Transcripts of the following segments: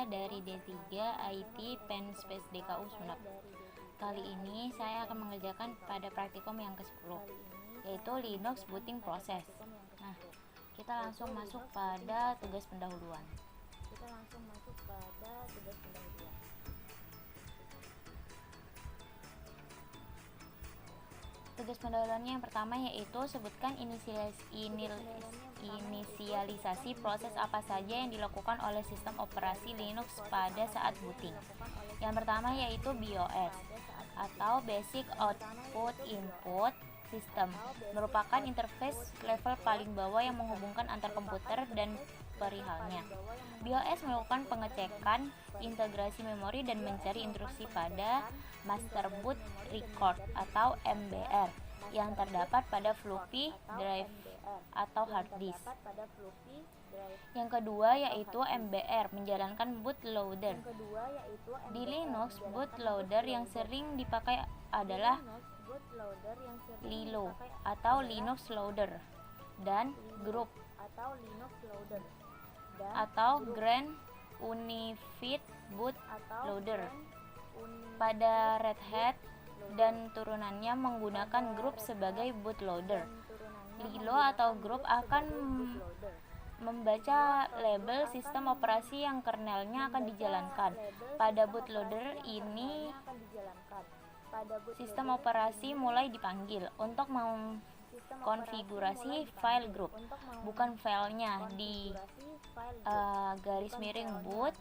saya dari D3 IT Penspace DKU Sumenep. Kali ini saya akan mengerjakan pada praktikum yang ke-10, yaitu Linux Booting Process. Nah, kita langsung masuk pada tugas pendahuluan. Tugas pendahuluannya yang pertama yaitu sebutkan inisialisasi proses apa saja yang dilakukan oleh sistem operasi Linux pada saat booting. Yang pertama yaitu BIOS atau Basic Output Input System, merupakan interface level paling bawah yang menghubungkan antar komputer dan perihalnya. BIOS melakukan pengecekan, integrasi memori, dan mencari instruksi pada Master Boot Record atau MBR yang terdapat pada floppy drive atau hard disk. Yang kedua yaitu MBR, menjalankan bootloader. Di Linux, bootloader yang sering dipakai adalah Lilo atau Linux Loader dan Group atau Grand Unified Boot Loader. Pada Red Hat dan turunannya menggunakan Group sebagai bootloader. Lilo atau Group akan membaca label sistem operasi yang kernelnya akan dijalankan. Pada bootloader ini, sistem operasi mulai dipanggil untuk mengkonfigurasi file group, bukan filenya di _boot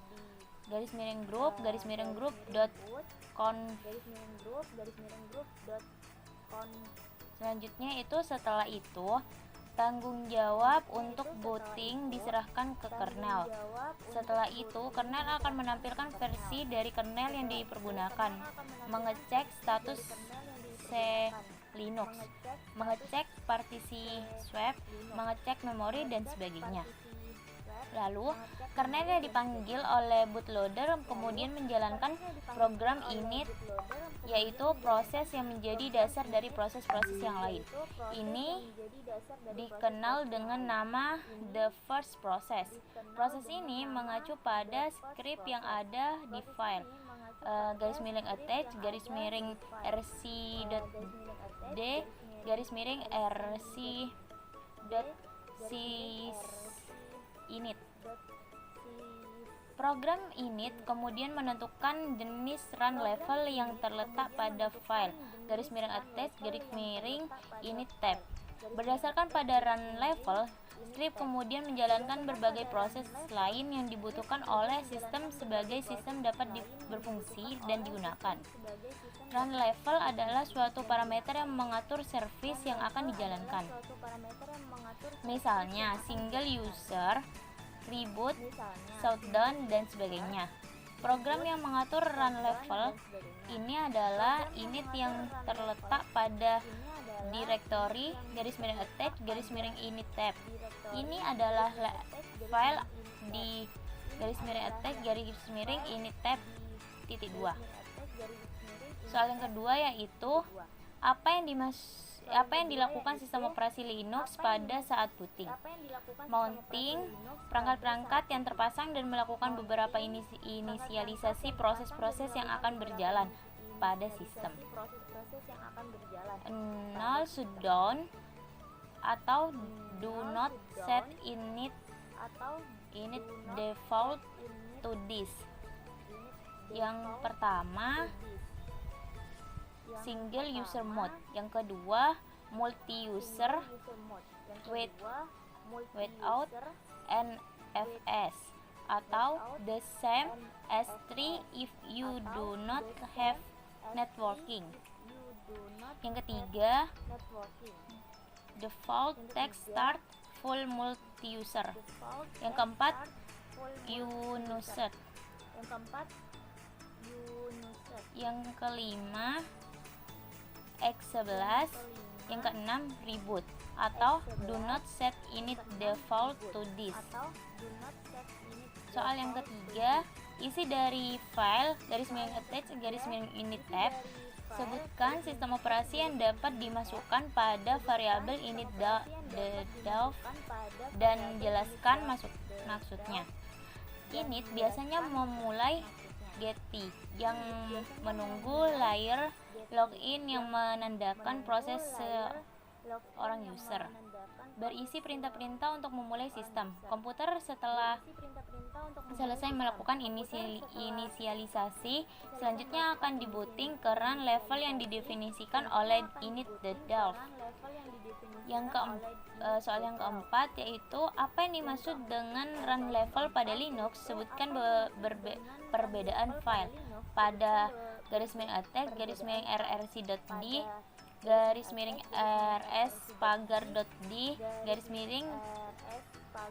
_group.conf. Selanjutnya setelah itu tanggung jawab untuk booting diserahkan ke kernel. Setelah itu, kernel akan menampilkan versi dari kernel yang dipergunakan, mengecek status Linux, mengecek partisi swap, mengecek memori, dan sebagainya. Lalu, kernelnya dipanggil oleh bootloader kemudian menjalankan program init, yaitu proses yang menjadi dasar dari proses-proses yang lain. Ini dikenal dengan nama the first process. Proses ini mengacu pada skrip yang ada di file _attach _rc.d _rc.sysinit. Program init kemudian menentukan jenis run level yang terletak pada file _attach _init tab. Berdasarkan pada run level, script kemudian menjalankan berbagai proses lain yang dibutuhkan oleh sistem sebagai sistem dapat berfungsi dan digunakan. Run level adalah suatu parameter yang mengatur service yang akan dijalankan. Misalnya single user, reboot, shutdown, dan sebagainya. Program yang mengatur run level ini adalah init yang terletak pada directory _attach _init tab. Ini adalah file di _attach _init tab _2. Soal yang kedua yaitu apa yang dilakukan sistem operasi Linux pada saat booting. Mounting perangkat-perangkat yang terpasang dan melakukan beberapa inisialisasi proses-proses yang akan berjalan pada sistem. 0 shutdown atau do not set init default to this. Yang pertama single user mode, yang kedua multi user without NFS atau the same as 3 if you do not have networking. Yang ketiga default text start full multi user. Yang keempat unuset. Yang kelima X11, yang keenam reboot atau do not set init default to this. Soal yang ketiga, isi dari file _attach _init tab. Sebutkan sistem operasi yang dapat dimasukkan pada variabel init dan jelaskan maksudnya. init biasanya memulai getty yang menunggu layer login yang menandakan proses seorang user berisi perintah-perintah untuk memulai sistem. Komputer setelah selesai melakukan inisialisasi, selanjutnya akan dibooting ke run level yang didefinisikan oleh init.delf. Soal yang keempat yaitu apa yang dimaksud dengan run level pada Linux. Sebutkan perbedaan file pada _attack _rrc.d _rs_pagar.d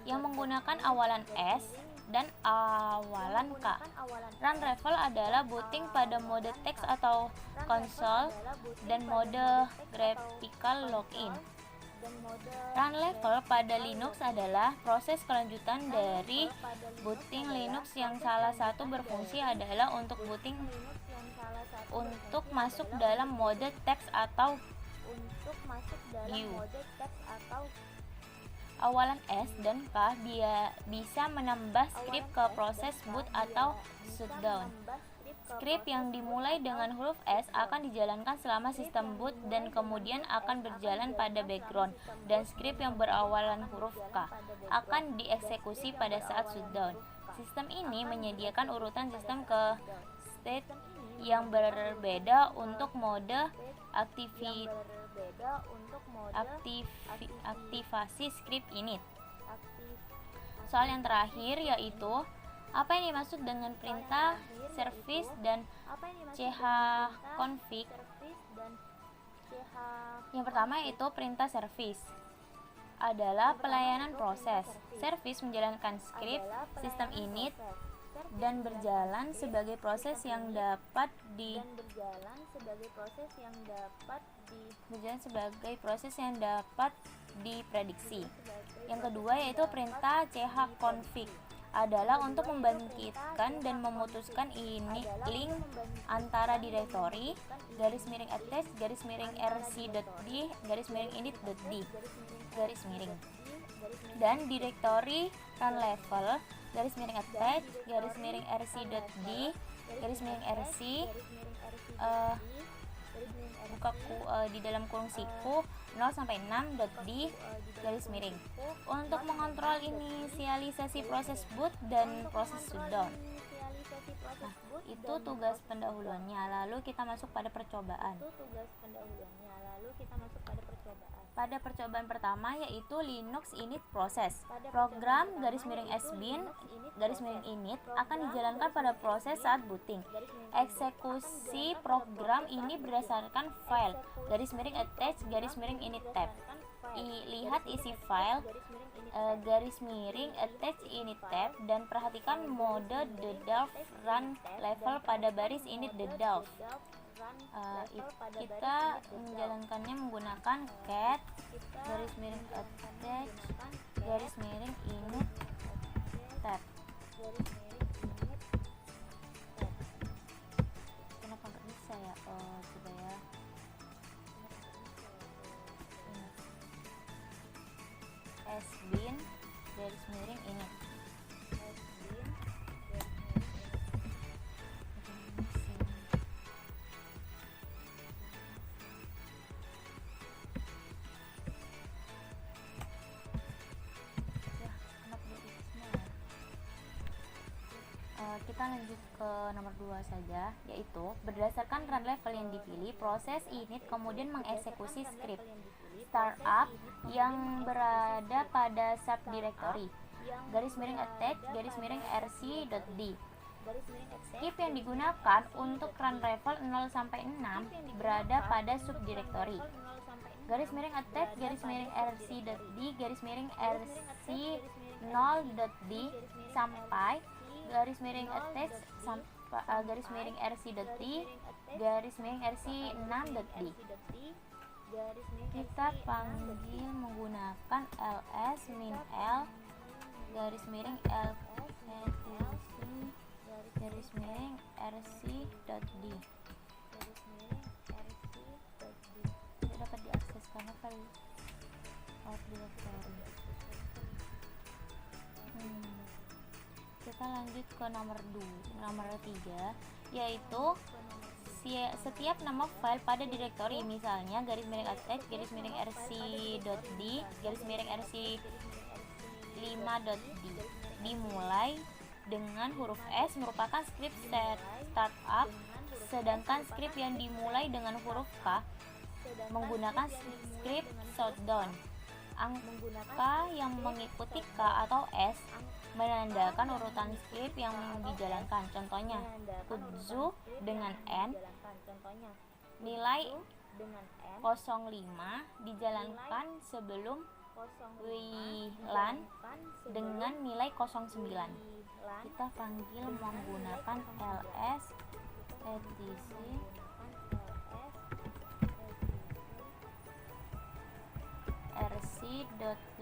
yang menggunakan awalan S dan awalan K. Run level adalah booting pada mode teks atau konsol dan mode graphical login. Run level pada Linux adalah proses kelanjutan dari booting Linux yang salah satu berfungsi adalah untuk booting untuk masuk dalam mode teks atau view. Awalan S dan K bisa menambah skrip ke proses boot atau shutdown. Skrip yang dimulai dengan huruf S akan dijalankan selama sistem boot dan kemudian akan berjalan pada background, dan skrip yang berawalan huruf K akan dieksekusi pada saat shutdown. Sistem ini menyediakan urutan sistem ke state yang berbeda untuk mode aktivasi skrip init. Soal yang terakhir yaitu apa yang dimaksud dengan perintah service dan chconfig. Yang pertama yaitu perintah service adalah pelayanan proses. Service menjalankan skrip sistem init dan berjalan sebagai proses yang dapat diprediksi. Yang kedua yaitu perintah chconfig adalah untuk membangkitkan dan memutuskan link antara direktori _attach _rc.d _init.d dan direktori run level _attach _rc.d _rc di dalam kurung siku 0-6.d . Untuk mengontrol inisialisasi proses boot dan proses shutdown. Nah, itu tugas pendahuluannya. Lalu kita masuk pada percobaan. Pada percobaan pertama yaitu Linux init proses. Program _sbin _init akan dijalankan pada proses saat booting. Eksekusi program ini berdasarkan file _attach _init tab. Lihat isi file _attach init tab dan perhatikan mode the delf run level pada baris init the delf. Kita menjalankannya menggunakan cat _attach _init tab. Kenapa nggak bisa ya? Coba ya. Sbin _init. Kita lanjut ke nomor 2 saja, yaitu berdasarkan run level yang dipilih, proses init kemudian mengeksekusi skrip startup yang berada pada subdirectory _attach _rc.d. Skrip yang digunakan untuk run level 0-6 berada pada subdirectory _attach _rc.d _rc0.d sampai _attach _rc.d _rc6.d. Kita panggil menggunakan ls -l rc.d. Tidak dapat diakses karena file out directory. Kita Kita lanjut ke nomor 3, yaitu setiap nama file pada direktori, misalnya garis miring attach garis miring rc.d garis miring rc5.d dimulai dengan huruf S merupakan script startup, sedangkan script yang dimulai dengan huruf K menggunakan script shutdown. Angka yang mengikuti K atau S menandakan urutan script yang dijalankan. Contohnya, kudzu dengan N, nilai 05 dijalankan sebelum WLAN dengan nilai 09. Kita panggil menggunakan ls etc rc.5d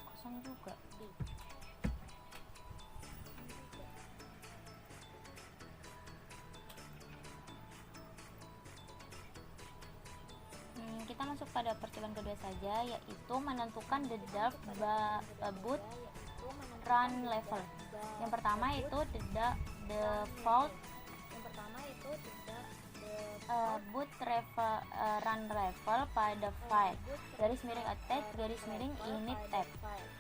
kosong juga. Kita masuk pada percobaan kedua saja, yaitu menentukan the boot run level. Yang pertama itu default boot run level pada file garis miring attach garis miring init tab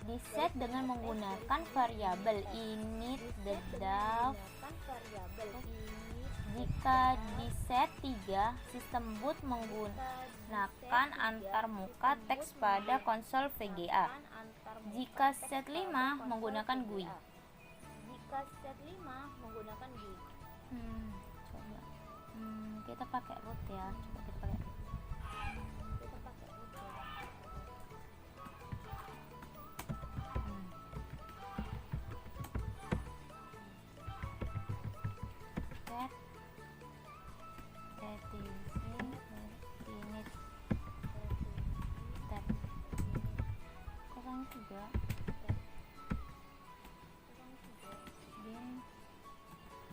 diset dengan menggunakan variabel init default. Jika diset 3, sistem boot menggunakan antarmuka teks pada konsol VGA. Jika set 5 menggunakan GUI. Coba. Kita pakai root ya. Coba kita pakai. Set init tab kosong juga bin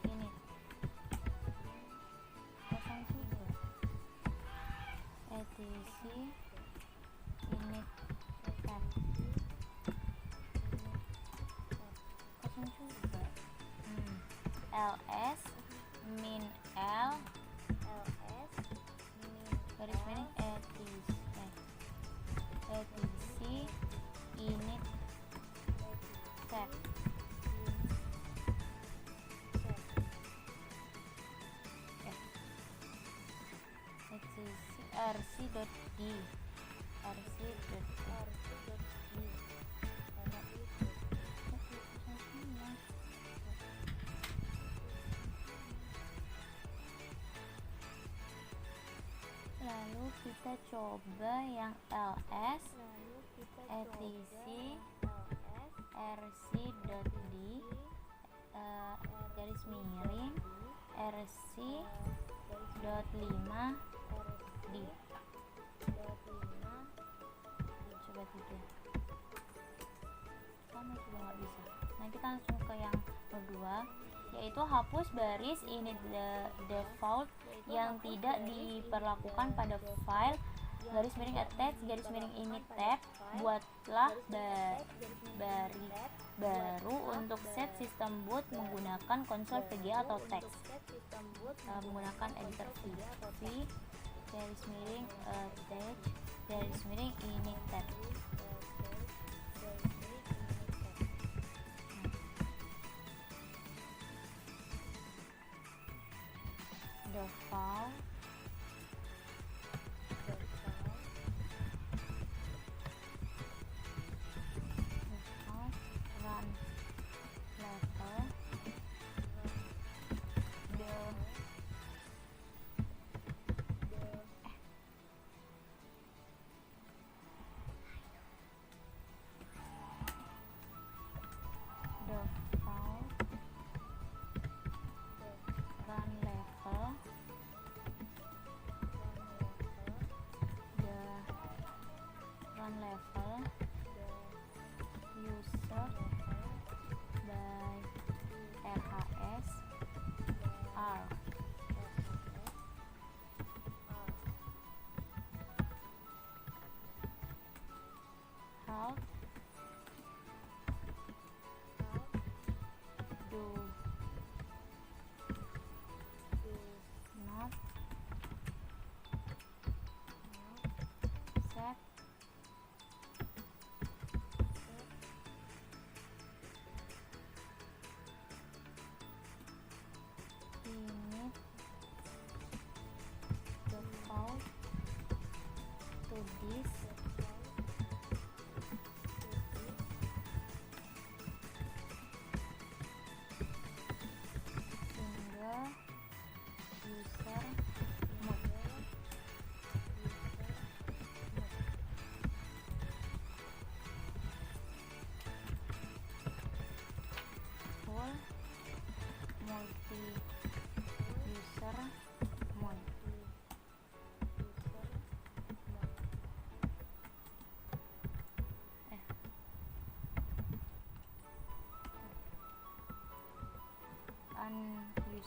init kosong juga etc init tab kosong juga ls min l garis miring etc init tab rc.d lalu kita coba yang ls etc rc.d garis miring rc.5d coba 3 sama juga nggak bisa. Nah, kita langsung ke yang kedua, yaitu hapus baris init default yang tidak diperlakukan pada file garis miring attach garis miring init tab. Buatlah baru untuk set sistem boot menggunakan konsol VGA atau teks menggunakan editor v garis miring attach garis miring init tab. Default run level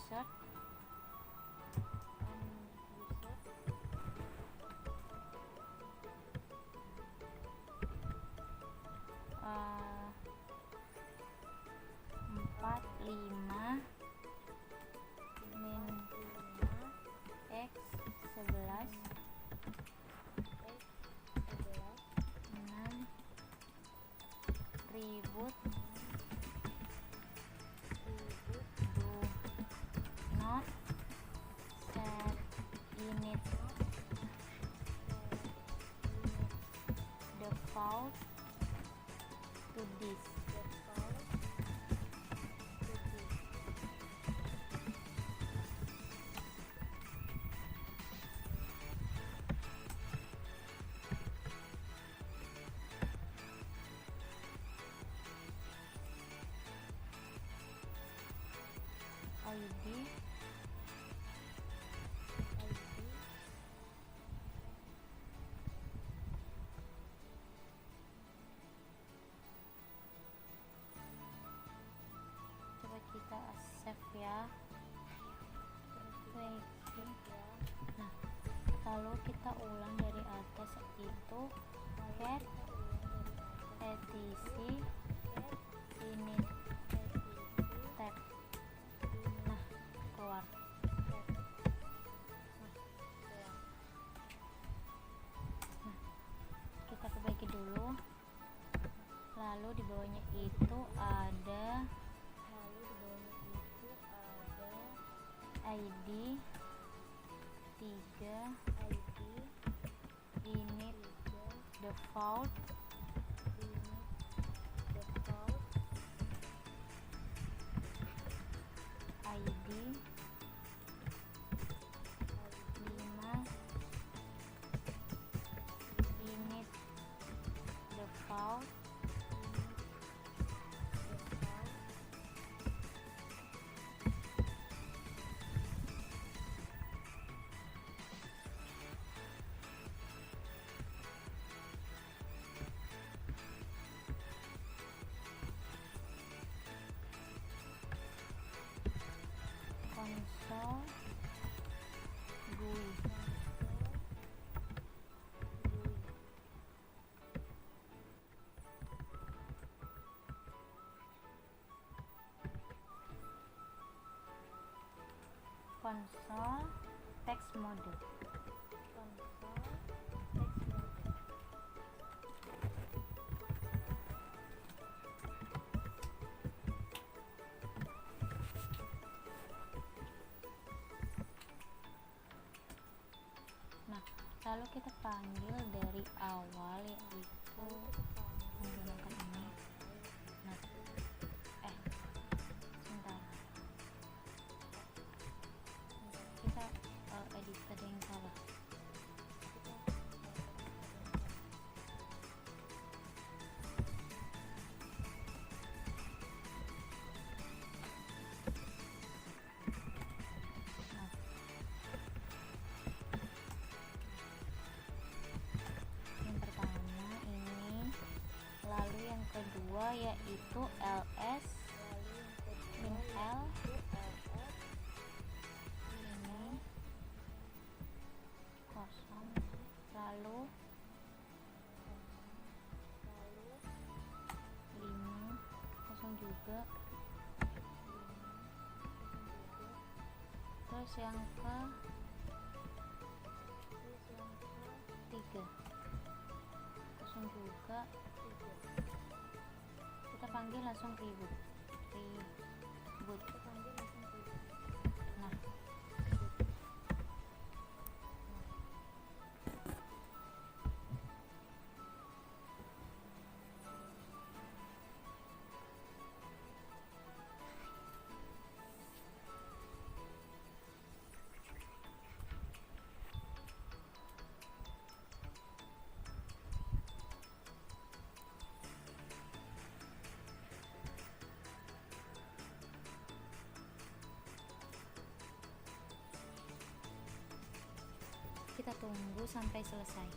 Unused, uh, 45 min X 11 6 ribut do not set init default to this. ID coba kita save ya. Nah, lalu kita ulang dari atas itu get etc init tab. Nah, keluar. Nah, kita perbaiki dulu. Lalu di bawahnya itu ada ID 3 init default ID 5 init default console GUI. Console text mode. Nah, lalu kita panggil dari awal, yaitu menggunakan ini. Nah, sebentar, kita edit ada yang salah. Yang pertama ini, lalu yang kedua yaitu ls min l ini kosong, lalu 5 kosong juga, terus yang ke 3 kosong juga, kita panggil langsung ribut. Nah, kita tunggu sampai selesai.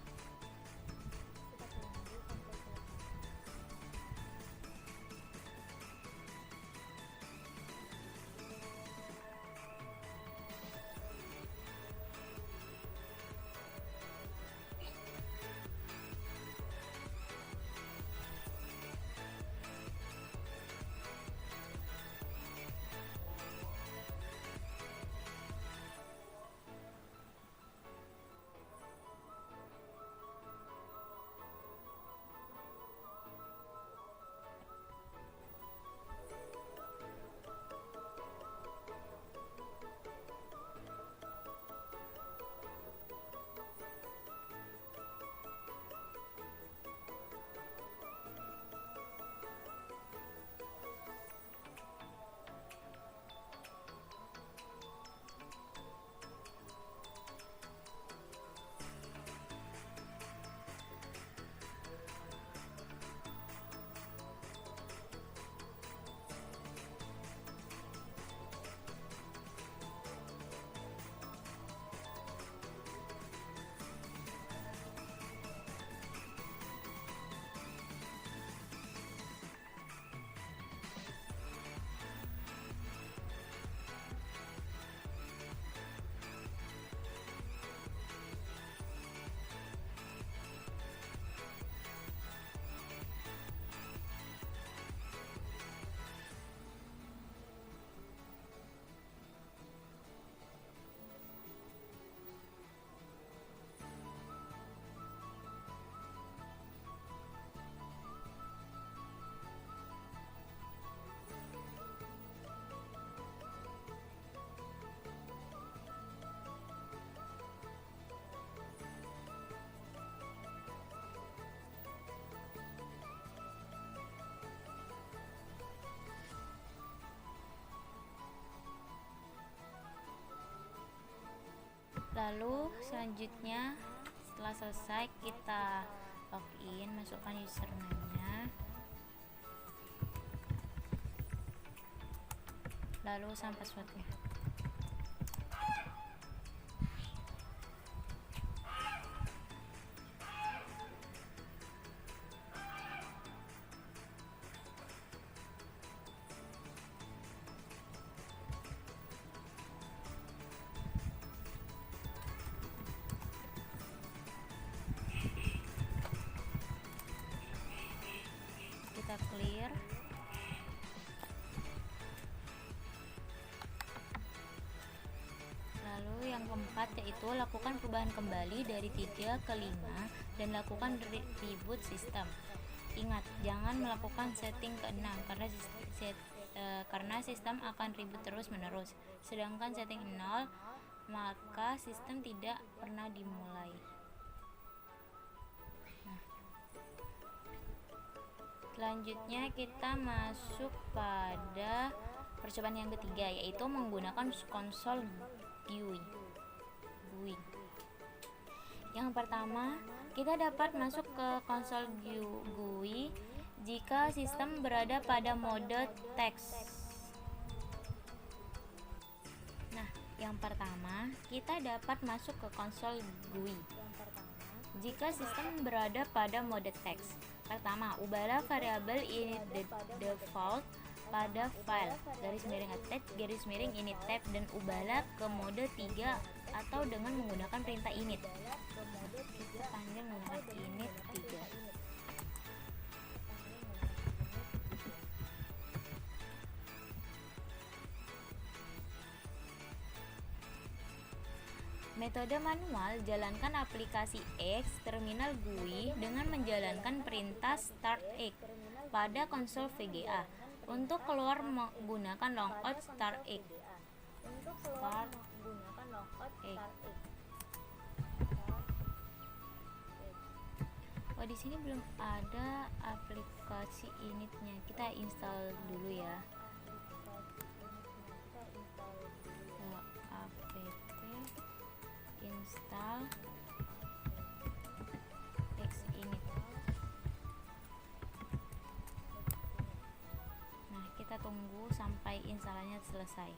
Lalu selanjutnya setelah selesai kita login, masukkan username-nya, lalu sama passwordnya. Kita clear. Lalu yang keempat yaitu lakukan perubahan kembali dari 3 ke 5 dan lakukan reboot sistem. Ingat, jangan melakukan setting ke 6 karena sistem akan reboot terus menerus. Sedangkan setting 0 maka sistem tidak pernah dimulai. Selanjutnya kita masuk pada percobaan yang ketiga, yaitu menggunakan konsol GUI. Yang pertama, kita dapat masuk ke konsol GUI jika sistem berada pada mode teks. Nah, yang pertama, kita dapat masuk ke konsol GUI jika sistem berada pada mode teks. Pertama, ubahlah variabel init default pada file _attach init tab dan ubahlah ke mode 3 atau dengan menggunakan perintah init. Kita panggil menggunakan init 3. Metode manual, jalankan aplikasi X terminal GUI dengan menjalankan perintah start X pada konsol VGA. Untuk keluar menggunakan logout start X. Oh, di sini belum ada aplikasi initnya. Kita install dulu ya. Apt install xinit. Nah, kita tunggu sampai installannya selesai.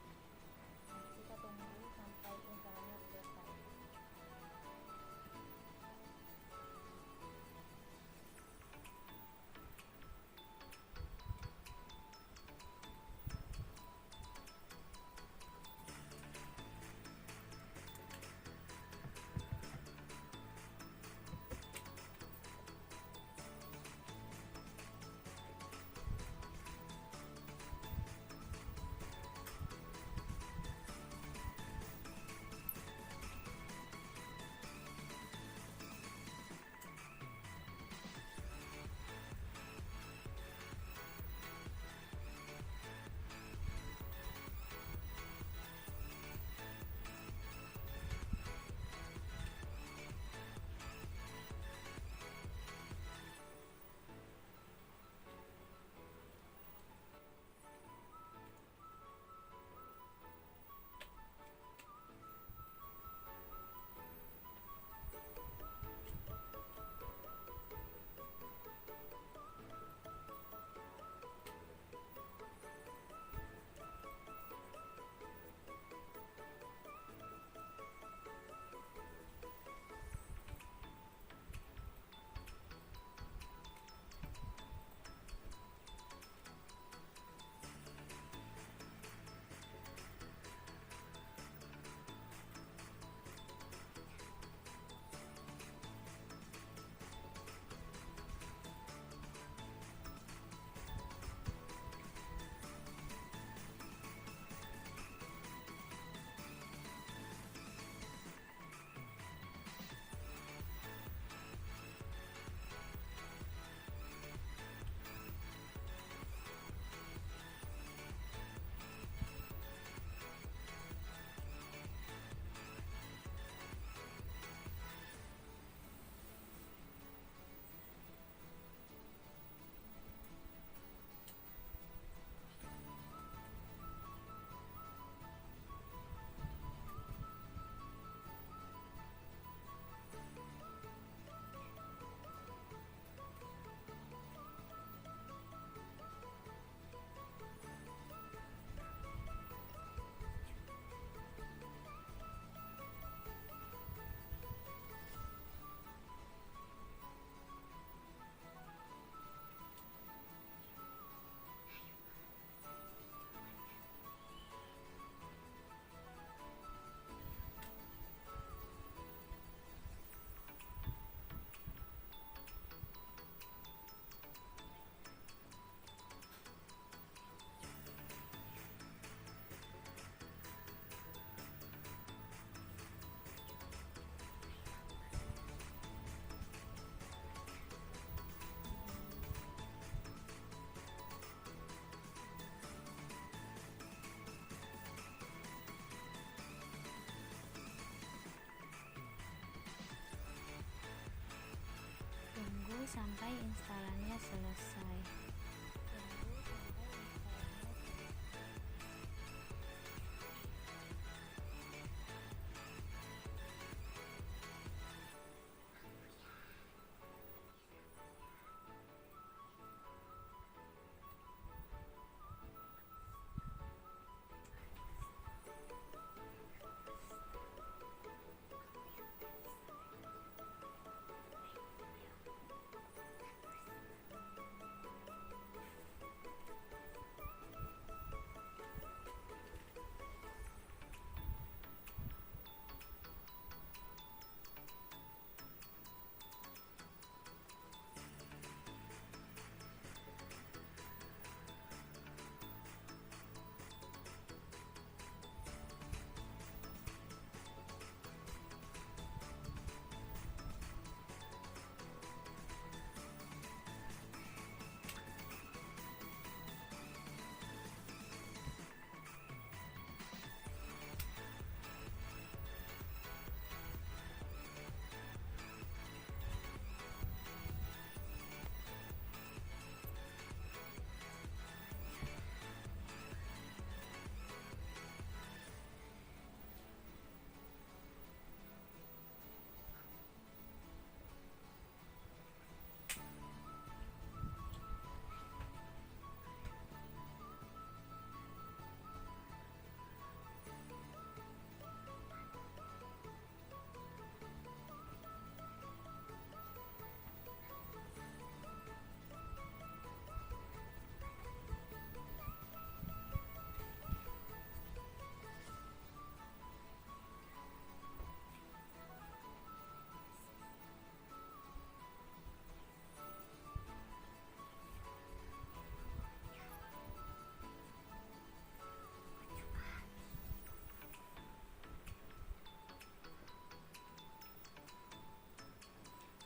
sampai instalannya selesai.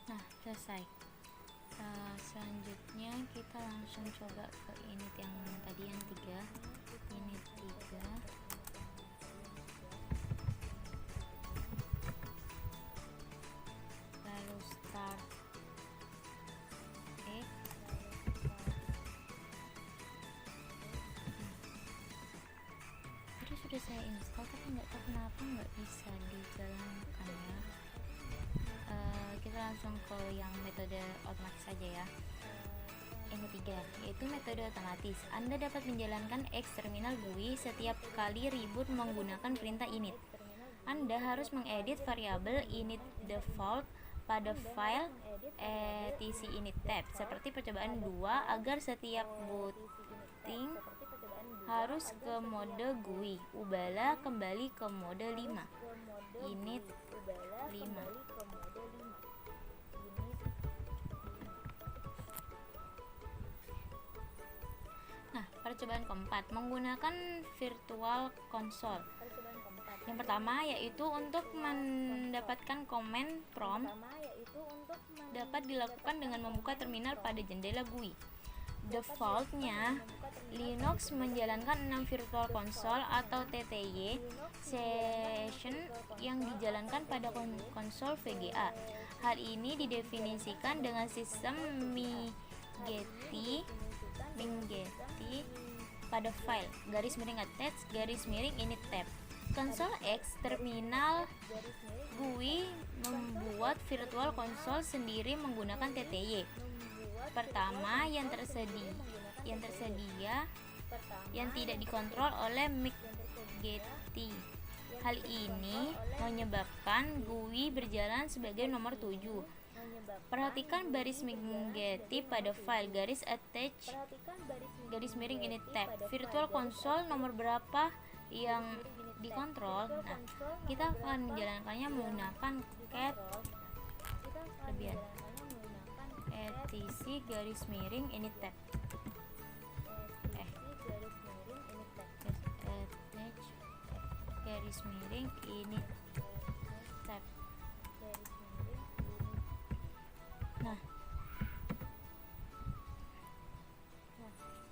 Nah, selesai. Selanjutnya kita langsung coba ke init yang tadi, yang 3, init 3. Lalu start X. Tadi sudah saya install tapi nggak tahu kenapa nggak bisa dijalankan ya. Kita langsung ke yang metode otomatis saja ya. Yang ketiga, yaitu metode otomatis. Anda dapat menjalankan X terminal GUI setiap kali reboot menggunakan perintah init. Anda harus mengedit variabel init default pada file etc init tab seperti percobaan 2 agar setiap booting harus ke mode GUI. Ubahlah kembali ke mode 5. Init 5. Nah, percobaan keempat menggunakan virtual console. Yang pertama yaitu untuk mendapatkan command prompt dapat dilakukan dengan membuka terminal pada jendela GUI. Defaultnya Linux menjalankan 6 virtual console atau TTY session yang dijalankan pada konsol VGA. Hal ini didefinisikan dengan sistem mingeti pada file _attach _init tab. Konsol X terminal GUI membuat virtual console sendiri menggunakan TTY. Pertama yang tersedia yang tidak dikontrol oleh mingeti. Hal ini menyebabkan GUI berjalan sebagai nomor 7. Perhatikan baris mingeti pada file _attach _init tab. Virtual console nomor berapa yang dikontrol? Nah, kita akan menjalankannya menggunakan cat lebihan etc _init tab. _init tab. Nah,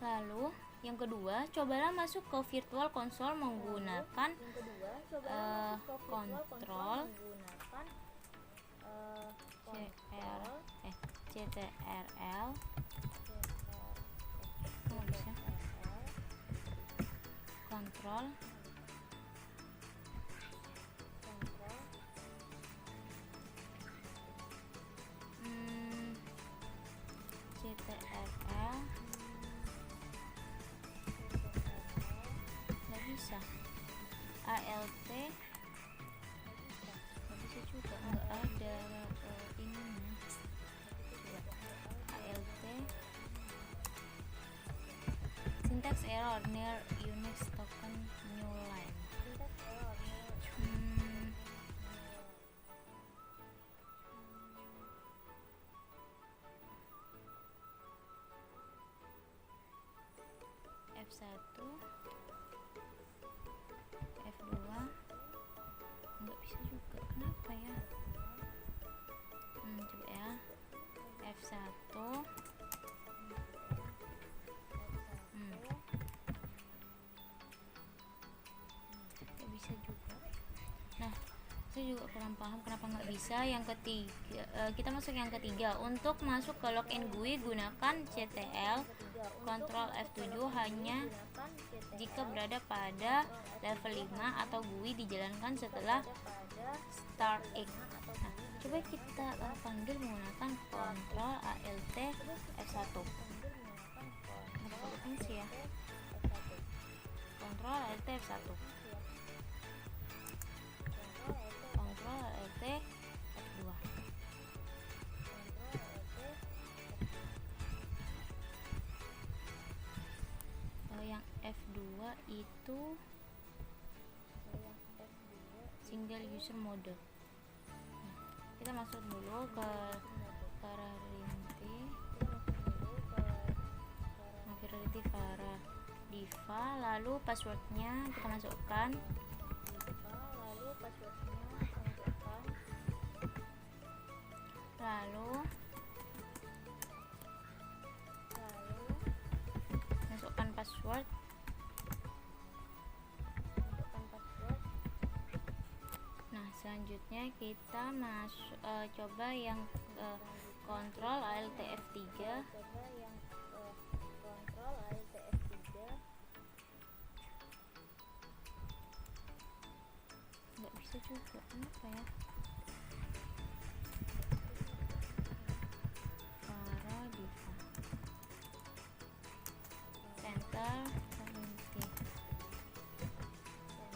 lalu yang kedua, cobalah masuk ke virtual console menggunakan CTRL bisa kontrol CTRL nggak bisa ALT nggak bisa juga, nggak ada ininya. Coba ALT syntax error near Unix token new line. F1 F2 nggak bisa juga, kenapa ya? Coba ya, F1 nggak bisa juga. Nah, saya juga kurang paham kenapa nggak bisa. Yang ketiga, kita masuk yang ketiga. Untuk masuk ke login GUI gunakan CTL Ctrl F7 hanya jika berada pada level 5 atau GUI dijalankan setelah start X. Nah, coba kita panggil menggunakan Ctrl ALT F1. Ada potensi ya. Ctrl ALT F1. Ctrl ALT F2. Yang F2 itu single user mode. Nah, kita masuk dulu ke Diva, lalu passwordnya kita masukkan. Lalu masukkan password. Nah, selanjutnya kita masuk coba yang Ctrl ALT F3. Nggak bisa juga, kenapa ya? Para Diva Center Community.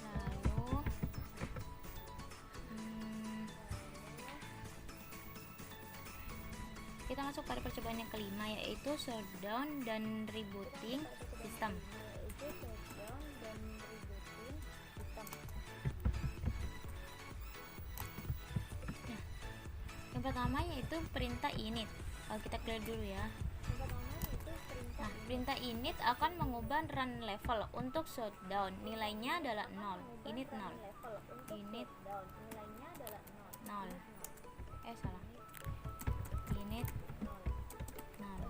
Lalu kita masuk pada percobaan yang kelima, yaitu shutdown dan rebooting sistem. Nah, yang pertama yaitu perintah init. Kita clear dulu ya. Nah, perintah init akan mengubah run level. Untuk shutdown nilainya adalah 0. Init 0. Init 0. Salah. Init 0.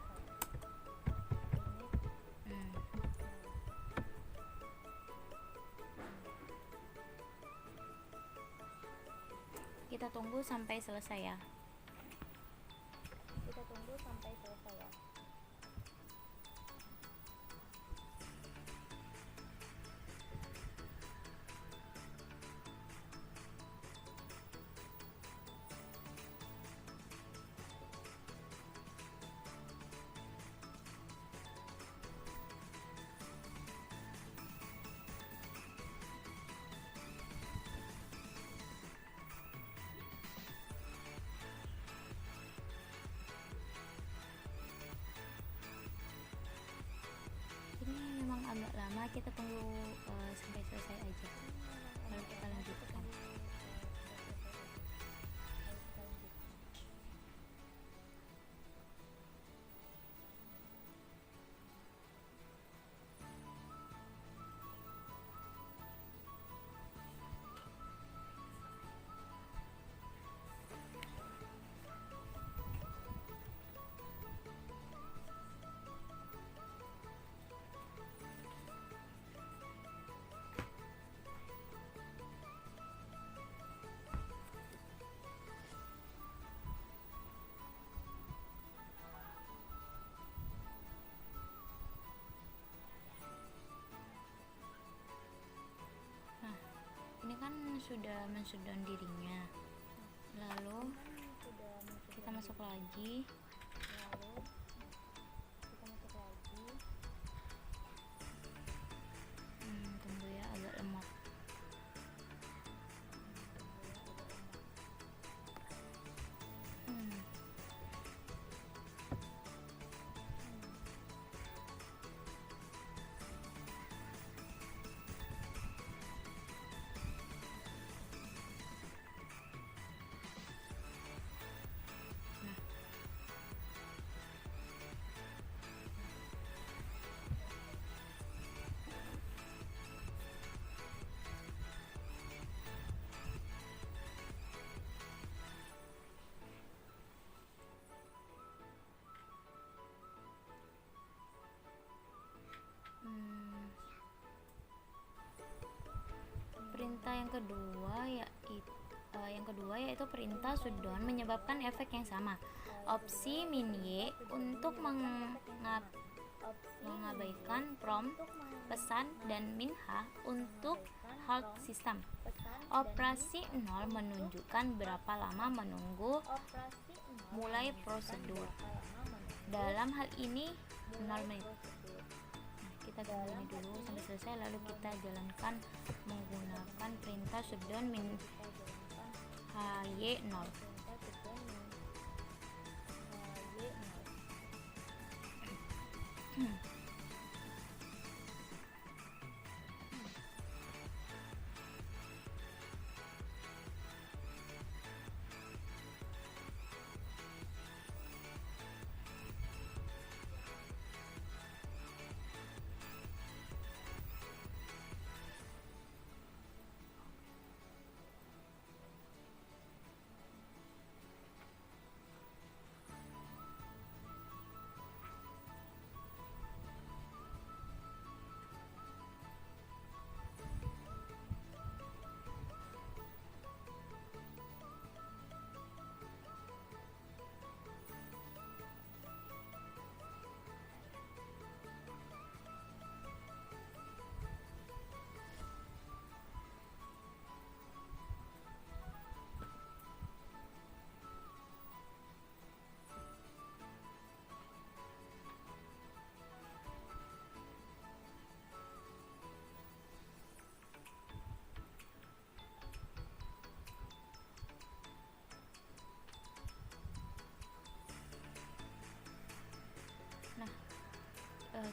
Kita tunggu sampai selesai ya. Agak lama, kita tunggu sampai selesai aja, lalu kita lanjutkan. sudah men-shutdown dirinya. Lalu kita masuk lagi. Tunggu ya, agak lemot. Perintah yang kedua yaitu perintah shutdown menyebabkan efek yang sama. Opsi min y untuk mengabaikan prompt pesan dan min h untuk halt system. Operasi 0 menunjukkan berapa lama menunggu mulai prosedur. Dalam hal ini 0 menit. Kita tunggu ini dulu sampai selesai, lalu kita jalankan menggunakan perintah shutdown min hy 0.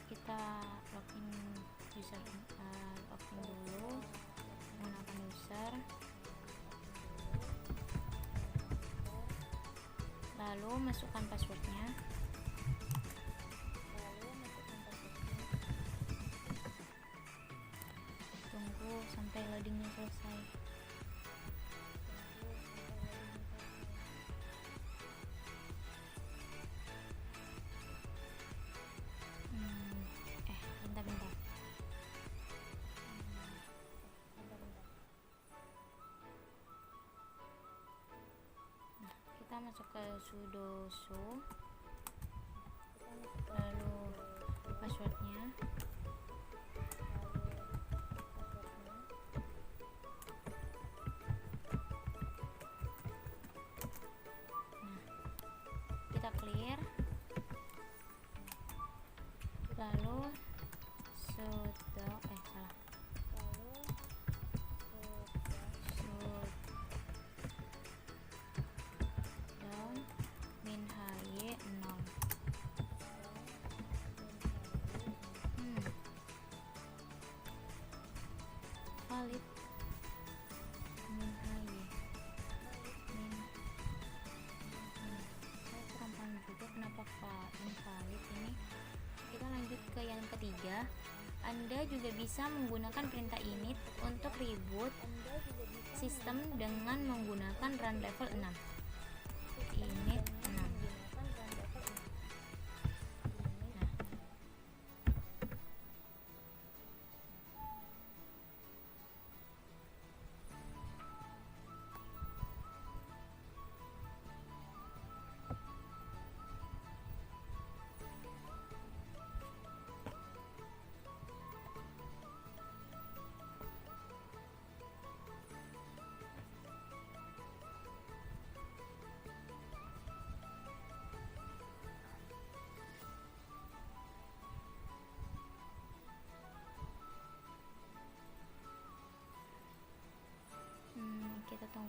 Kita login dulu menggunakan user, lalu masukkan passwordnya. Tunggu sampai loadingnya selesai. Kita masuk ke sudo su, lalu passwordnya. Kita clear, lalu sudo min hy 0. Valid min hy saya kurang paham juga kenapa invalid ini. Kita lanjut ke yang ketiga. Anda juga bisa menggunakan perintah init untuk reboot sistem dengan menggunakan run level 6. Init 6.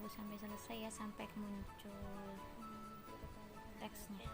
tunggu sampai selesai ya, sampai muncul teksnya.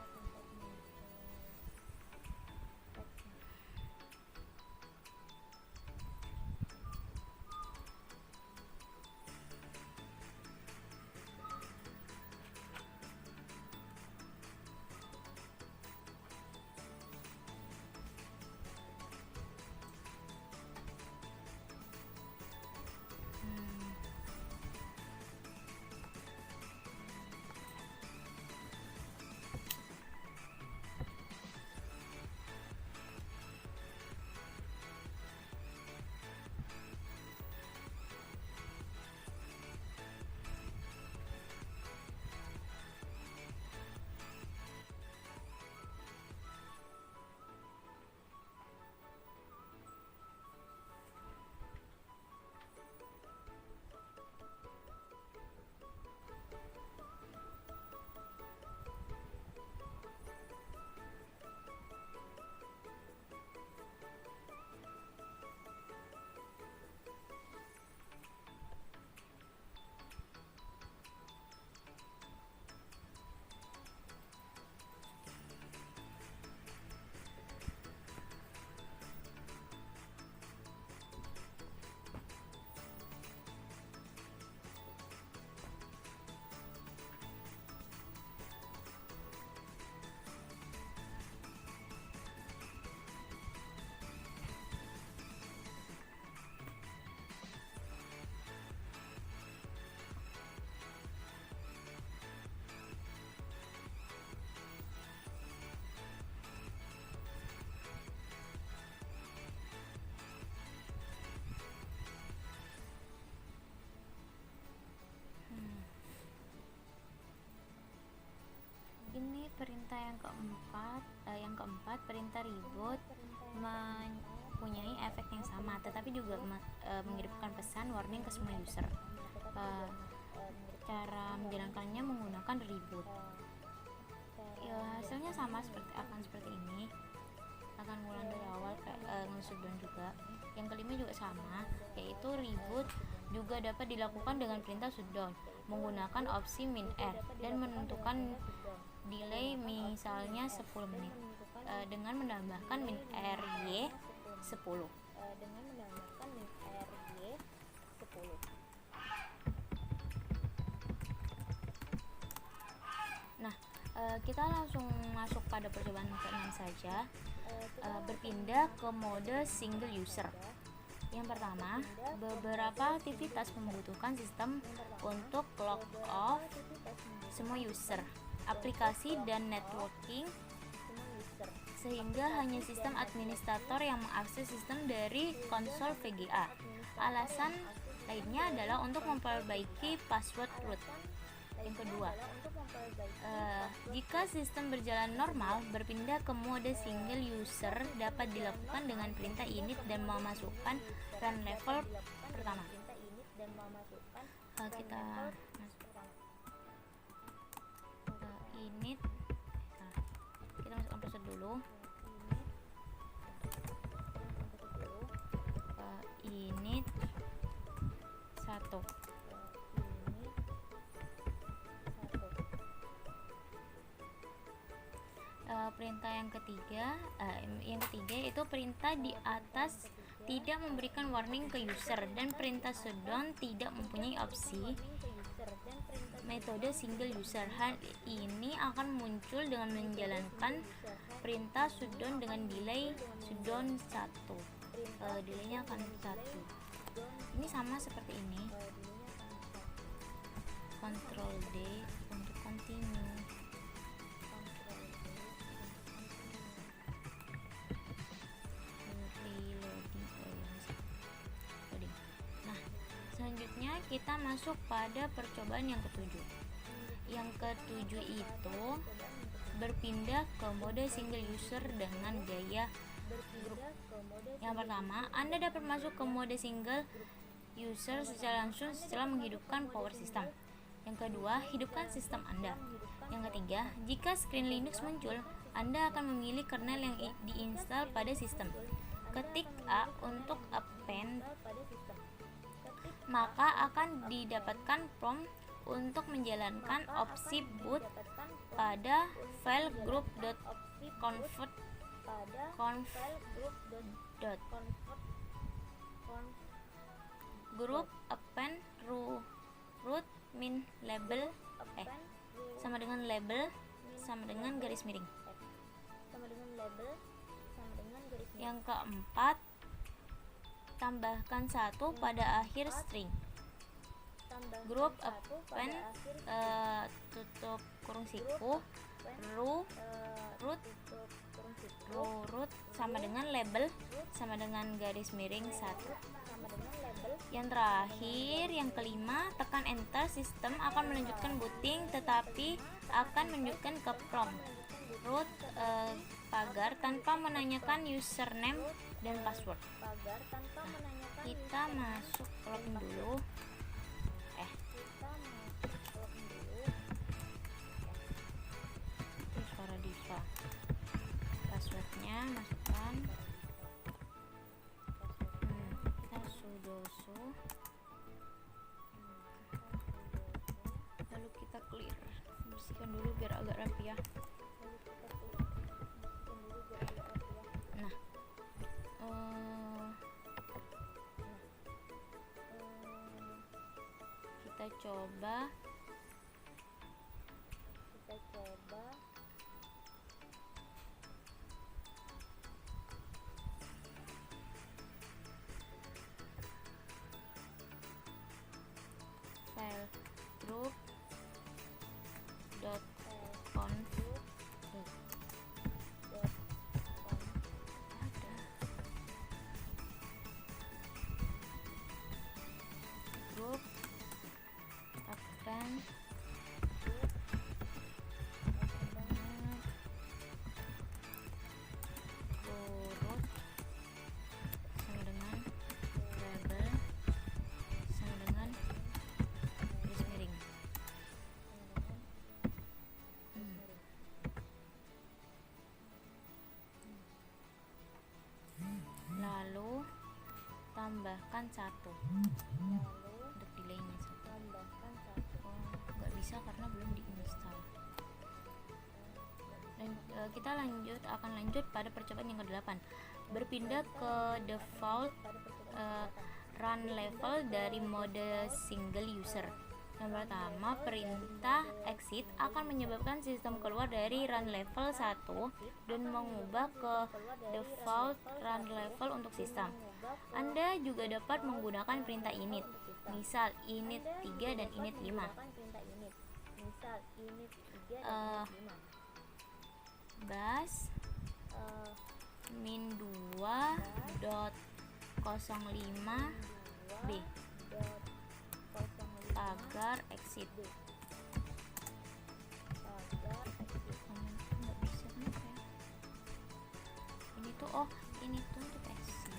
Ini perintah yang keempat, perintah reboot mempunyai efek yang sama, tetapi juga mengirimkan pesan warning ke semua user. Cara menjalankannya menggunakan reboot. Ya, hasilnya sama seperti ini. Akan ngulang dari awal kayak nge-shutdown juga. Yang kelima juga sama, yaitu reboot juga dapat dilakukan dengan perintah shutdown menggunakan opsi min-r dan menentukan delay misalnya 10 menit dengan menambahkan min-ry 10. Nah, kita langsung masuk pada percobaan ke-6 saja. Berpindah ke mode single user. Yang pertama, beberapa aktivitas membutuhkan sistem untuk log off semua user, aplikasi dan networking, sehingga hanya sistem administrator yang mengakses sistem dari konsol VGA. Alasan lainnya adalah untuk memperbaiki password root. Yang kedua, jika sistem berjalan normal, berpindah ke mode single user dapat dilakukan dengan perintah init dan memasukkan run level pertama. Kita init, kita masukkan password dulu. Init 1. Perintah yang ketiga itu perintah di atas tidak memberikan warning ke user, dan perintah shutdown tidak mempunyai opsi metode single user. Hal ini akan muncul dengan menjalankan perintah shutdown dengan delay shutdown 1. Delaynya akan 1. Ini sama seperti ini. Ctrl D untuk continue. Selanjutnya kita masuk pada percobaan yang ketujuh. Yang ketujuh itu berpindah ke mode single user dengan gaya grup. Yang pertama, Anda dapat masuk ke mode single user secara langsung setelah menghidupkan power system. Yang kedua, hidupkan sistem Anda. Yang ketiga, jika screen Linux muncul, Anda akan memilih kernel yang diinstal pada sistem. Ketik A untuk append, maka akan didapatkan prompt untuk menjalankan opsi boot pada file group.convert group append root min label sama dengan label sama dengan garis miring. Yang keempat, tambahkan 1 pada akhir string. Group append tutup kurung siku root sama dengan label sama dengan garis miring 1. Yang terakhir, yang kelima, tekan enter. Sistem akan menunjukkan booting tetapi akan menunjukkan ke prompt root pagar tanpa menanyakan username dan password. Kita masuk login dulu. Itu suara Diva. Passwordnya masukkan. Kita sudoku. Lalu kita clear. Bersihkan dulu biar agak rapi ya. Nah, kita coba file group.conf group append root sama dengan label sama dengan garis miring. Lalu tambahkan 1 untuk delaynya 1. Nggak bisa karena belum diinstal. Dan kita akan lanjut pada percobaan yang ke-8, berpindah ke default run level dari mode single user. Yang pertama, perintah exit akan menyebabkan sistem keluar dari run level 1 dan mengubah ke default run level untuk sistem. Anda juga dapat menggunakan perintah init, misal init 3 dan init 5. Bash min2.05b pagar exit. Nggak bisa kenapa ya? Ini tuh untuk exit.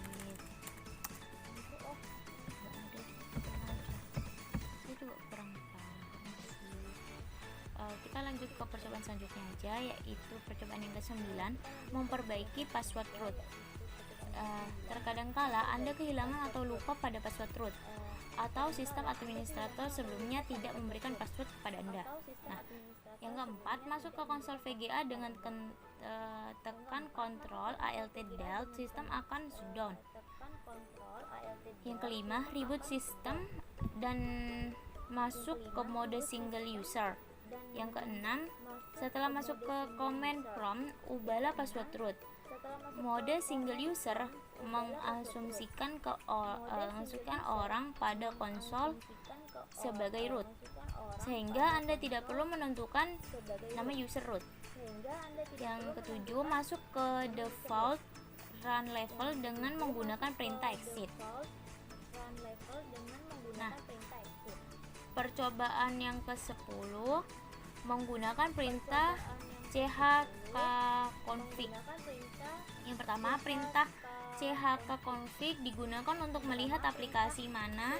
Saya juga kurang paham sih. Kita lanjut ke percobaan selanjutnya aja, yaitu percobaan yang ke-9, memperbaiki password root. Terkadang kala Anda kehilangan atau lupa pada password root, atau sistem administrator sebelumnya tidak memberikan password kepada Anda. Nah, yang keempat, masuk ke konsol VGA dengan tekan Ctrl Alt Del, sistem akan shutdown. Yang kelima, reboot sistem dan masuk ke mode single user. Yang keenam, setelah masuk ke command prompt, ubahlah password root. Mode single user mengasumsikan orang pada konsol sebagai root, sehingga Anda tidak perlu menentukan nama user root. Yang ketujuh, masuk ke default run level dengan menggunakan perintah exit. Nah, percobaan yang ke-10 menggunakan perintah chkconfig. Yang pertama, perintah chkconfig digunakan untuk melihat aplikasi mana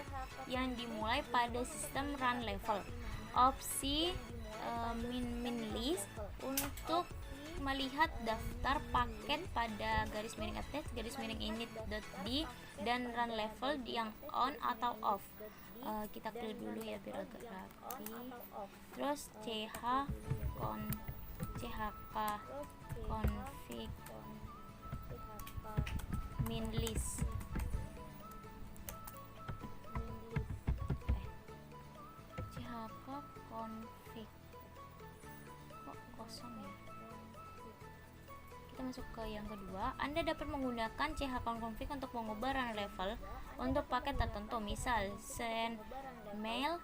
yang dimulai pada sistem run level. Opsi min list untuk melihat daftar paket pada garis miring attach garis miring init.d dan run level yang on atau off. kita clear dulu ya biar agak rapi. Terus chk config min list. chk config kok kosong ya. Kita masuk ke yang kedua. Anda dapat menggunakan chk-config untuk mengubah run level untuk paket tertentu. Misal, send mail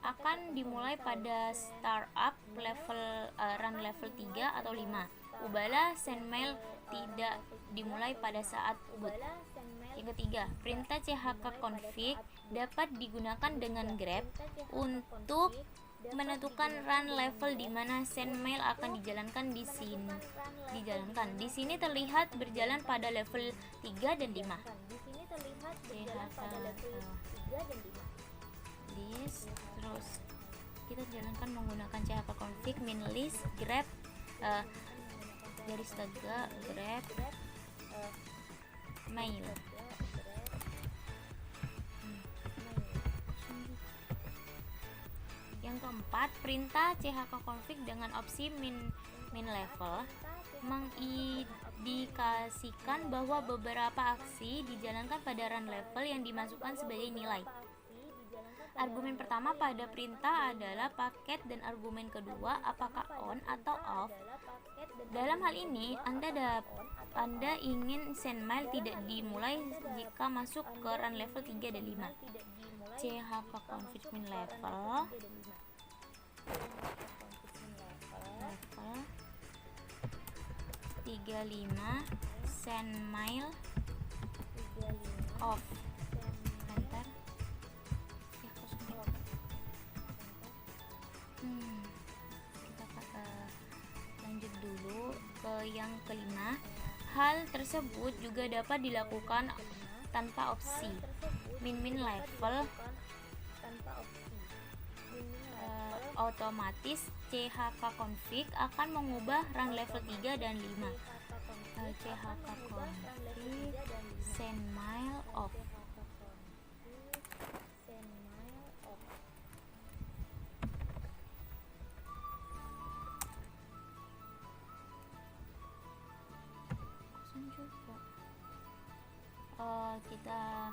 akan dimulai pada startup level run level 3 atau 5. Ubahlah send mail tidak dimulai pada saat boot. Yang ketiga, perintah chk-config dapat digunakan dengan grep untuk menentukan run level di mana send mail akan dijalankan di sini. Di sini terlihat berjalan pada level 3 dan 5. List, terus kita jalankan menggunakan chk-config min list grep garis tegak grep mail. Yang keempat, perintah chk-config dengan opsi min level mengindikasikan bahwa beberapa aksi dijalankan pada run level yang dimasukkan sebagai nilai. Argumen pertama pada perintah adalah paket dan argumen kedua apakah on atau off. Dalam hal ini, Anda ingin send mail tidak dimulai jika masuk ke run level 3 dan 5. chk-config min level 35 send mail off. Enter. Ya, kita lanjut dulu ke yang kelima. Hal tersebut juga dapat dilakukan tanpa opsi min level. Otomatis chk-config akan mengubah run level 3 dan 5. chk-config send mail off. Kita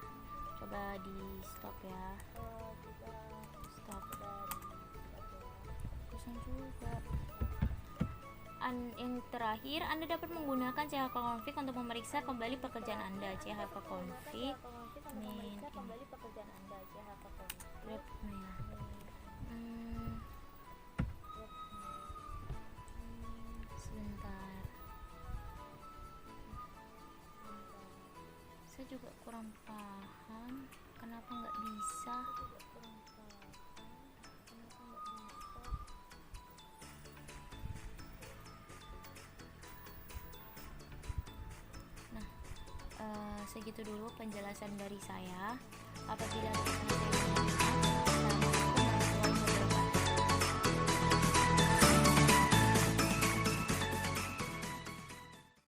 coba di stop ya. Stop. Kosong juga. Yang terakhir, Anda dapat menggunakan chk-config untuk memeriksa kembali pekerjaan Anda. chk-config min grep mail. Sebentar. Saya juga kurang paham kenapa nggak bisa. Nah, segitu dulu penjelasan dari saya. Apabila